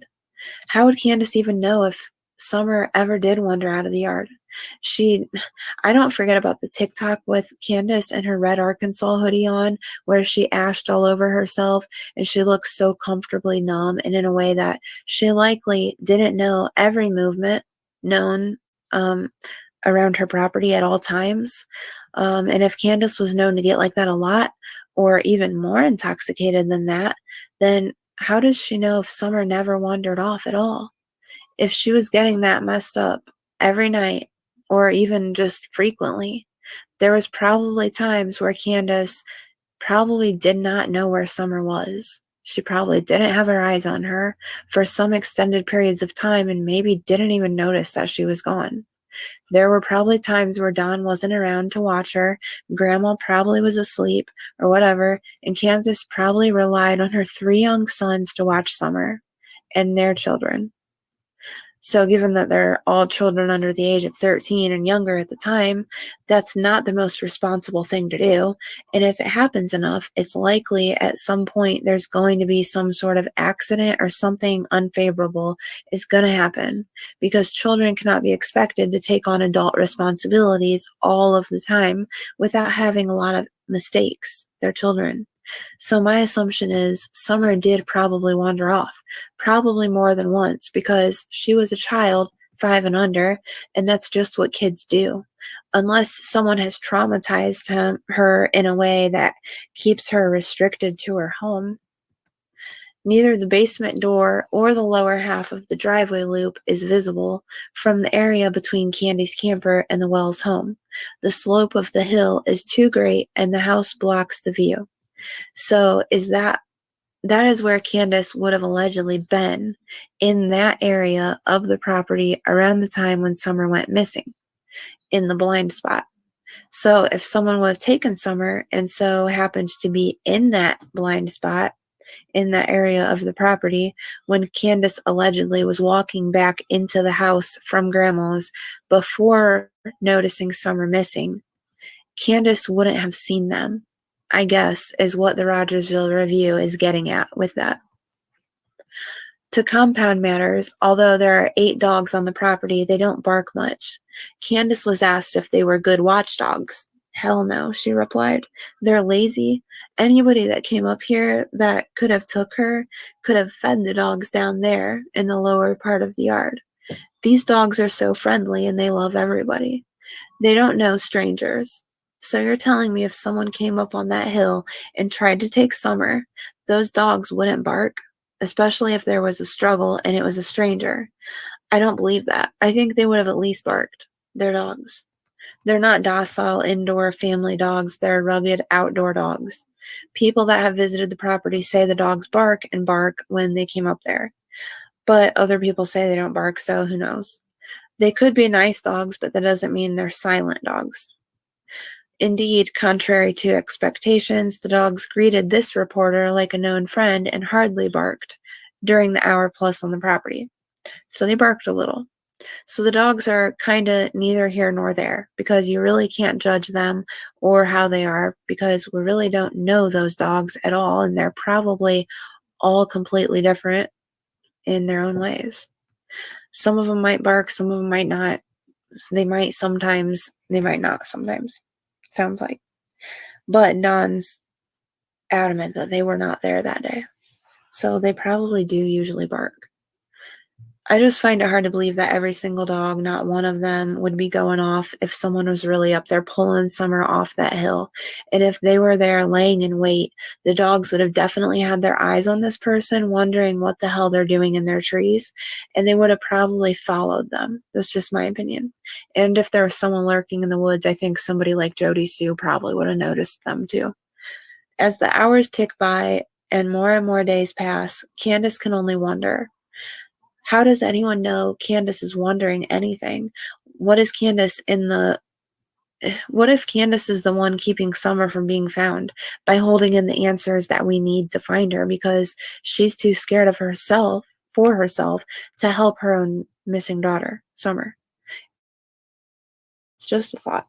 How would Candus even know if Summer ever did wander out of the yard? I don't forget about the TikTok with Candus and her red Arkansas hoodie on, where she ashed all over herself and she looks so comfortably numb, and in a way that she likely didn't know every movement known around her property at all times. And if Candus was known to get like that a lot, or even more intoxicated than that, then how does she know if Summer never wandered off at all? If she was getting that messed up every night, or even just frequently, there was probably times where Candus probably did not know where Summer was. She probably didn't have her eyes on her for some extended periods of time and maybe didn't even notice that she was gone. There were probably times where Don wasn't around to watch her, Grandma probably was asleep or whatever, and Candus probably relied on her 3 young sons to watch Summer and their children. So given that they're all children under the age of 13 and younger at the time, that's not the most responsible thing to do. And if it happens enough, it's likely at some point there's going to be some sort of accident or something unfavorable is going to happen, because children cannot be expected to take on adult responsibilities all of the time without having a lot of mistakes. They're children. So my assumption is Summer did probably wander off, probably more than once, because she was a child, 5 and under, and that's just what kids do. Unless someone has traumatized her in a way that keeps her restricted to her home. Neither the basement door or the lower half of the driveway loop is visible from the area between Candy's camper and the Wells home. The slope of the hill is too great and the house blocks the view. So is that That is where Candus would have allegedly been, in that area of the property around the time when Summer went missing, in the blind spot. So if someone would have taken Summer and so happened to be in that blind spot, in that area of the property, when Candus allegedly was walking back into the house from Grandma's before noticing Summer missing, Candus wouldn't have seen them, I guess, is what the Rogersville Review is getting at with that. To compound matters, although there are 8 dogs on the property, they don't bark much. Candus was asked if they were good watchdogs. Hell no, she replied. They're lazy. Anybody that came up here that could have took her could have fed the dogs down there in the lower part of the yard. These dogs are so friendly and they love everybody. They don't know strangers. So you're telling me if someone came up on that hill and tried to take Summer, those dogs wouldn't bark? Especially if there was a struggle and it was a stranger. I don't believe that. I think they would have at least barked. They're dogs. They're not docile indoor family dogs. They're rugged outdoor dogs. People that have visited the property say the dogs bark and bark when they came up there. But other people say they don't bark, so who knows? They could be nice dogs, but that doesn't mean they're silent dogs. Indeed, contrary to expectations, the dogs greeted this reporter like a known friend and hardly barked during the hour plus on the property. So they barked a little. So the dogs are kind of neither here nor there, because you really can't judge them or how they are, because we really don't know those dogs at all, and they're probably all completely different in their own ways. Some of them might bark, some of them might not. They might sometimes, they might not sometimes. Sounds like. But Don's adamant that they were not there that day. So they probably do usually bark. I just find it hard to believe that every single dog, not one of them, would be going off if someone was really up there pulling Summer off that hill. And if they were there laying in wait, the dogs would have definitely had their eyes on this person, wondering what the hell they're doing in their trees. And they would have probably followed them. That's just my opinion. And if there was someone lurking in the woods, I think somebody like Jody Sue probably would have noticed them too. As the hours tick by and more days pass, Candus can only wonder. How does anyone know Candus is wondering anything? What if Candus is the one keeping Summer from being found by holding in the answers that we need to find her because she's too scared of herself to help her own missing daughter, Summer? It's just a thought.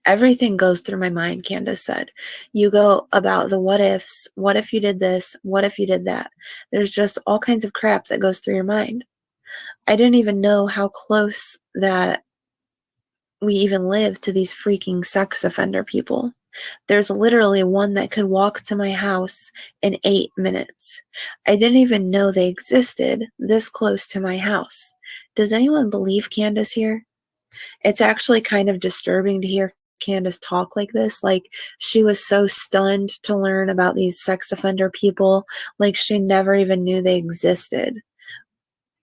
Everything goes through my mind, Candus said. You go about the what ifs. What if you did this? What if you did that? There's just all kinds of crap that goes through your mind. I didn't even know how close that we even live to these freaking sex offender people. There's literally one that could walk to my house in 8 minutes. I didn't even know they existed this close to my house. Does anyone believe Candus here? It's actually kind of disturbing to hear Candus talk like this, like she was so stunned to learn about these sex offender people, like she never even knew they existed.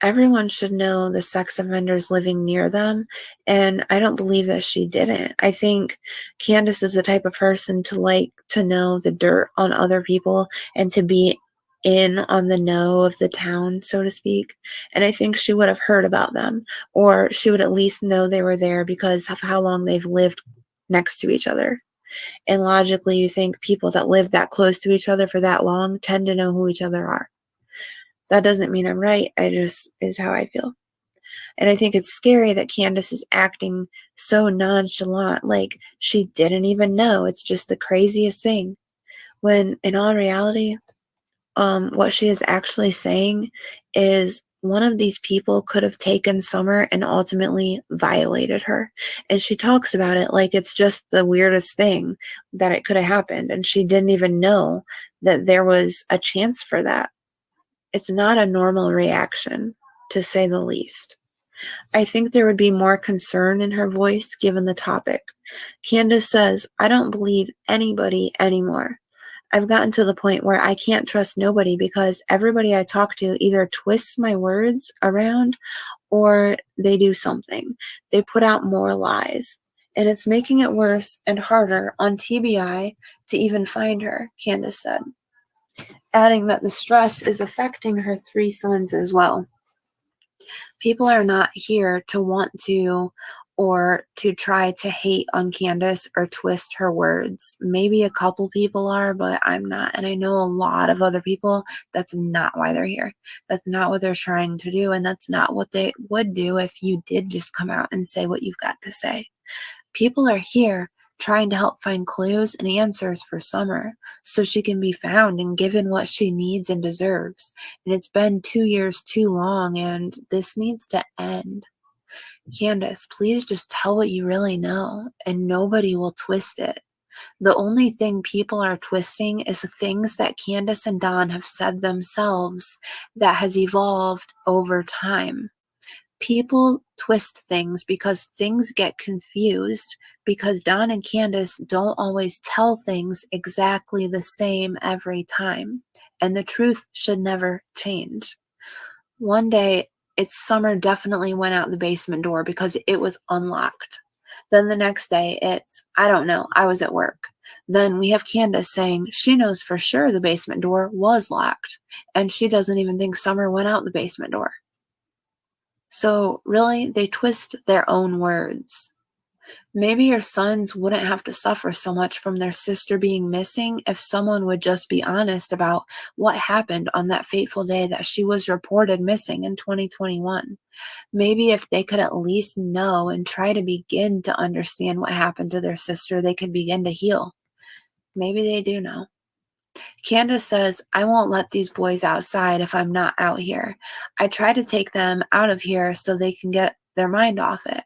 Everyone should know the sex offenders living near them, and I don't believe that she didn't. I think Candus is the type of person to like to know the dirt on other people and to be in on the know of the town, so to speak. And I think she would have heard about them, or she would at least know they were there because of how long they've lived next to each other. And logically, you think people that live that close to each other for that long tend to know who each other are. That doesn't mean I'm right. I just is how I feel. And I think it's scary that Candus is acting so nonchalant, like she didn't even know. It's just the craziest thing. When in all reality, what she is actually saying is one of these people could have taken Summer and ultimately violated her. And she talks about it like it's just the weirdest thing that it could have happened. And she didn't even know that there was a chance for that. It's not a normal reaction, to say the least. I think there would be more concern in her voice given the topic. Candus says, I don't believe anybody anymore. I've gotten to the point where I can't trust nobody because everybody I talk to either twists my words around or they do something. They put out more lies. And it's making it worse and harder on TBI to even find her, Candus said. adding that the stress is affecting her 3 sons as well. People are not here to want to or to try to hate on Candus or twist her words. Maybe a couple people are, but I'm not. And I know a lot of other people, that's not why they're here. That's not what they're trying to do. And that's not what they would do if you did just come out and say what you've got to say. People are here trying to help find clues and answers for Summer so she can be found and given what she needs and deserves. And it's been 2 years too long, and this needs to end. Candus, please just tell what you really know, and nobody will twist it. The only thing people are twisting is the things that Candus and Don have said themselves that has evolved over time. People twist things because things get confused because Don and Candus don't always tell things exactly the same every time, and the truth should never change. One day, it's Summer definitely went out the basement door because it was unlocked. Then the next day, it's, I don't know, I was at work. Then we have Candus saying she knows for sure the basement door was locked, and she doesn't even think Summer went out the basement door. So really, they twist their own words. Maybe your sons wouldn't have to suffer so much from their sister being missing if someone would just be honest about what happened on that fateful day that she was reported missing in 2021. Maybe if they could at least know and try to begin to understand what happened to their sister, they could begin to heal. Maybe they do know. Candus says, I won't let these boys outside if I'm not out here. I try to take them out of here so they can get their mind off it.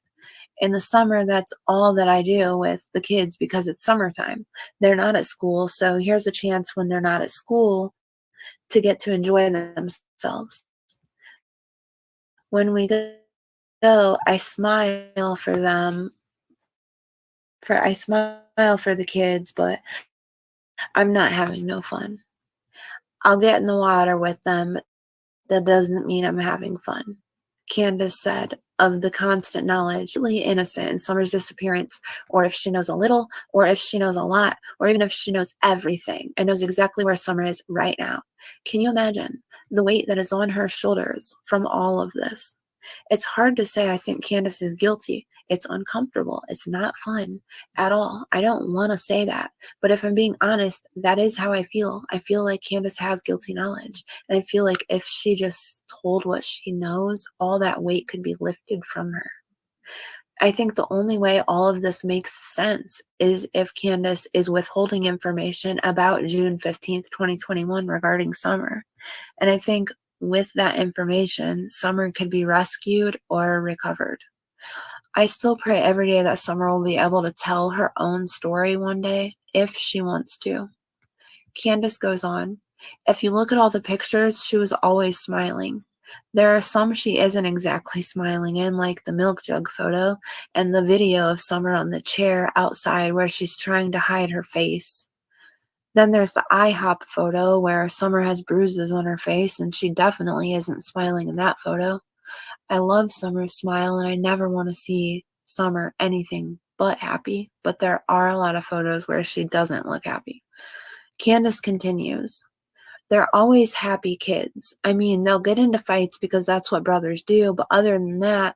In the summer, that's all that I do with the kids because it's summertime. They're not at school, so here's a chance when they're not at school to get to enjoy themselves. When we go, I smile for them. I smile for the kids, but I'm not having no fun. I'll get in the water with them. That doesn't mean I'm having fun. Candus said of the constant knowledge, really innocent in Summer's disappearance, or if she knows a little, or if she knows a lot, or even if she knows everything and knows exactly where Summer is right now. Can you imagine the weight that is on her shoulders from all of this? It's hard to say I think Candus is guilty. It's uncomfortable. It's not fun at all. I don't want to say that. But if I'm being honest, that is how I feel. I feel like Candus has guilty knowledge. And I feel like if she just told what she knows, all that weight could be lifted from her. I think the only way all of this makes sense is if Candus is withholding information about June 15th, 2021 regarding Summer. And I think with that information, Summer could be rescued or recovered. I still pray every day that Summer will be able to tell her own story one day, if she wants to. Candus goes on, if you look at all the pictures, she was always smiling. There are some she isn't exactly smiling in, like the milk jug photo and the video of Summer on the chair outside where she's trying to hide her face. Then there's the IHOP photo where Summer has bruises on her face and she definitely isn't smiling in that photo. I love Summer's smile and I never want to see Summer anything but happy, but there are a lot of photos where she doesn't look happy. Candus continues, they're always happy kids. I mean, they'll get into fights because that's what brothers do, but other than that,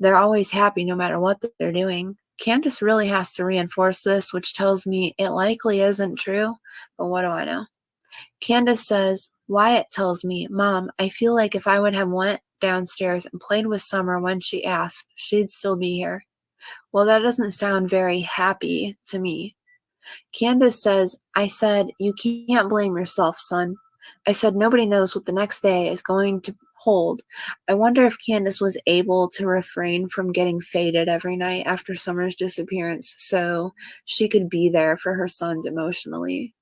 they're always happy no matter what they're doing. Candus really has to reinforce this, which tells me it likely isn't true, but what do I know? Candus says, Wyatt tells me, Mom, I feel like if I would have went downstairs and played with Summer when she asked, she'd still be here. Well, that doesn't sound very happy to me. Candus says, I said, you can't blame yourself, son. I said, nobody knows what the next day is going to hold. I wonder if Candus was able to refrain from getting faded every night after Summer's disappearance so she could be there for her sons emotionally.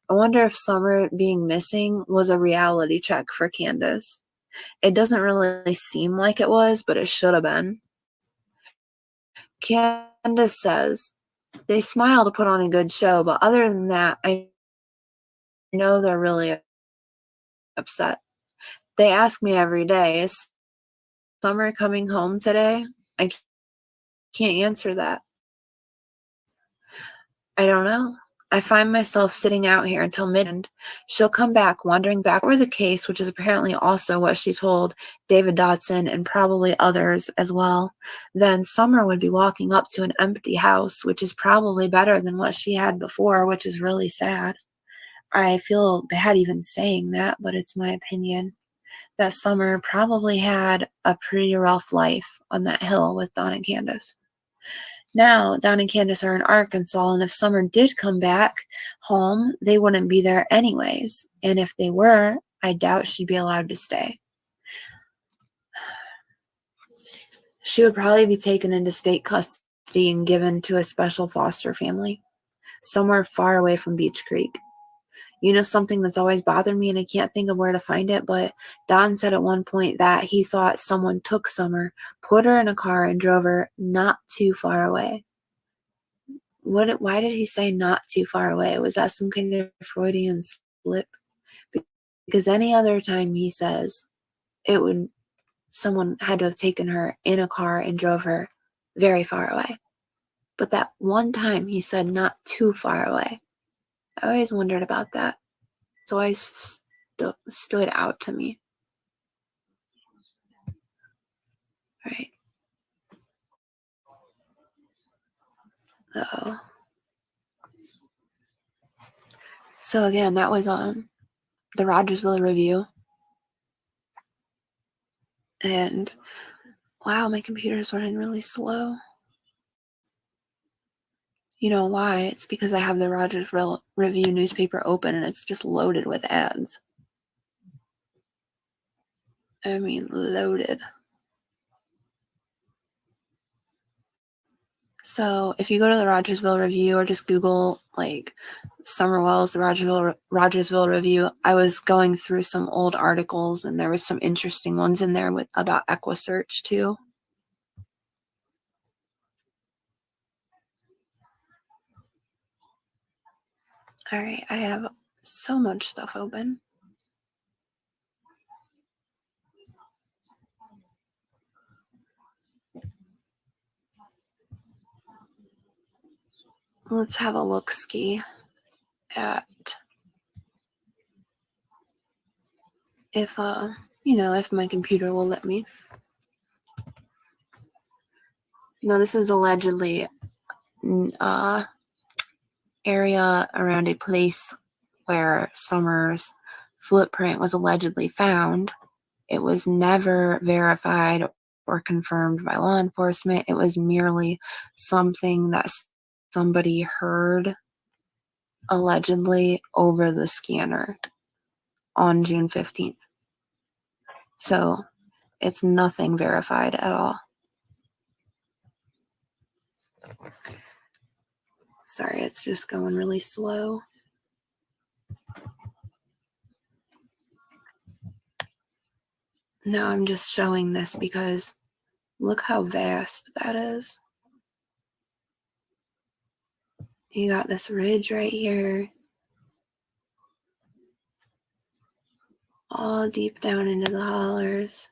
I wonder if Summer being missing was a reality check for Candus. It doesn't really seem like it was, but it should have been. Candus says, they smile to put on a good show, but other than that, I know they're really upset. They ask me every day, is Summer coming home today? I can't answer that. I don't know. I find myself sitting out here until midnight. She'll come back, wandering back over the case, which is apparently also what she told David Dodson and probably others as well. Then Summer would be walking up to an empty house, which is probably better than what she had before, which is really sad. I feel bad even saying that, but it's my opinion that Summer probably had a pretty rough life on that hill with Don and Candus. Now, Don and Candus are in Arkansas, and if Summer did come back home, they wouldn't be there anyways. And if they were, I doubt she'd be allowed to stay. She would probably be taken into state custody and given to a special foster family, somewhere far away from Beech Creek. You know, something that's always bothered me, and I can't think of where to find it, but Don said at one point that he thought someone took Summer, put her in a car, and drove her not too far away. Why did he say not too far away? Was that some kind of Freudian slip? Because any other time he says someone had to have taken her in a car and drove her very far away. But that one time he said not too far away. I always wondered about that. It's always stood out to me. All right. Uh-oh. So again, that was on the Rogersville Review. And wow, my computer's running really slow. You know why? It's because I have the Rogersville Review newspaper open and it's just loaded with ads. I mean, loaded. So if you go to the Rogersville Review or just Google like Summer Wells, the Rogersville Review, I was going through some old articles and there was some interesting ones in there about EquiSearch too. All right, I have so much stuff open. Let's have a look-ski at if my computer will let me. No, this is allegedly area around a place where Summer's footprint was allegedly found. It was never verified or confirmed by law enforcement. It was merely something that somebody heard allegedly over the scanner on June 15th. So it's nothing verified at all. Sorry, it's just going really slow. No, I'm just showing this because look how vast that is. You got this ridge right here, all deep down into the hollers.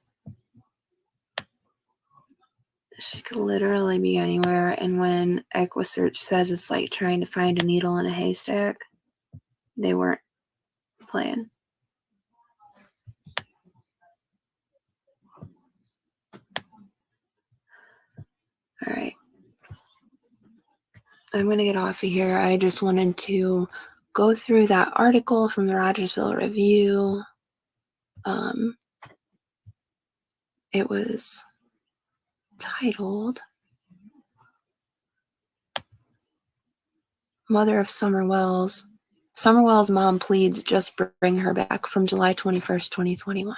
She could literally be anywhere, and when EquiSearch says it's like trying to find a needle in a haystack, they weren't playing. All right. I'm going to get off of here. I just wanted to go through that article from the Rogersville Review. It was titled Mother of Summer Wells. Summer Wells' mom pleads just bring her back from July 21st, 2021.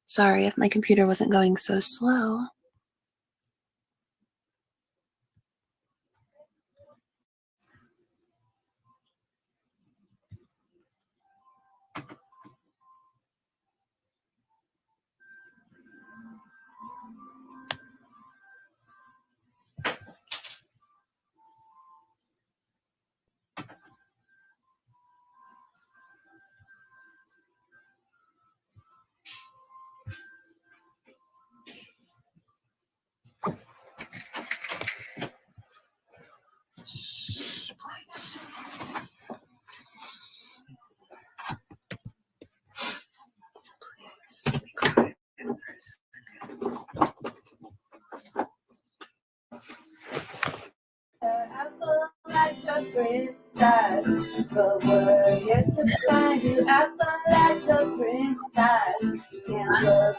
Sorry if my computer wasn't going so slow. But we're here to find you, Appalachia princess. Can't look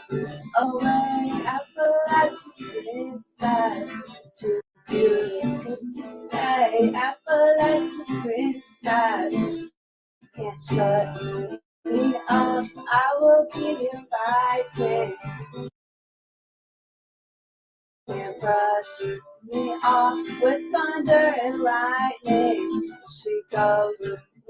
away, Appalachia princess. Too beautiful to say, Appalachia princess. Can't shut me up, I will be here fighting. Can't brush me off with thunder and lightning. She goes,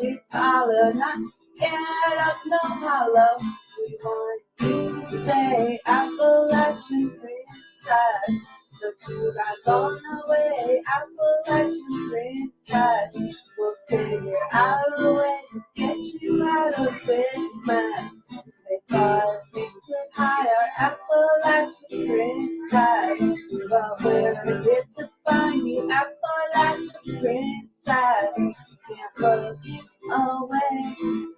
we follow, not scared of no hollow. We want you to stay, Appalachian princess. But you got gone away, Appalachian princess. We'll figure out a way to get you out of this mess. They thought we could hire Appalachian princess, but we're here to find you, Appalachian princess. Can't look away,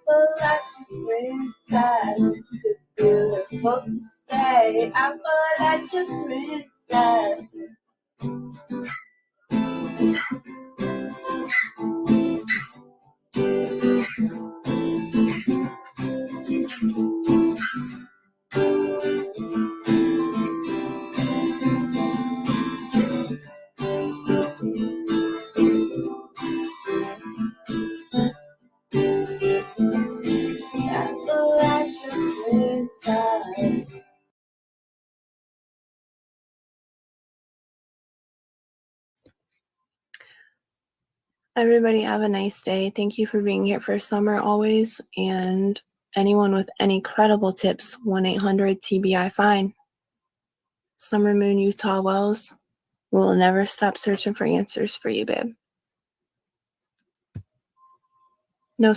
Appalachian princess. Too beautiful to stay, Appalachian princess. Appalachian princess. Everybody have a nice day. Thank you for being here for summer always. And anyone with any credible tips, 1-800-TBI-FINE. Summer Moon Utah Wells. We will never stop searching for answers for you, babe. No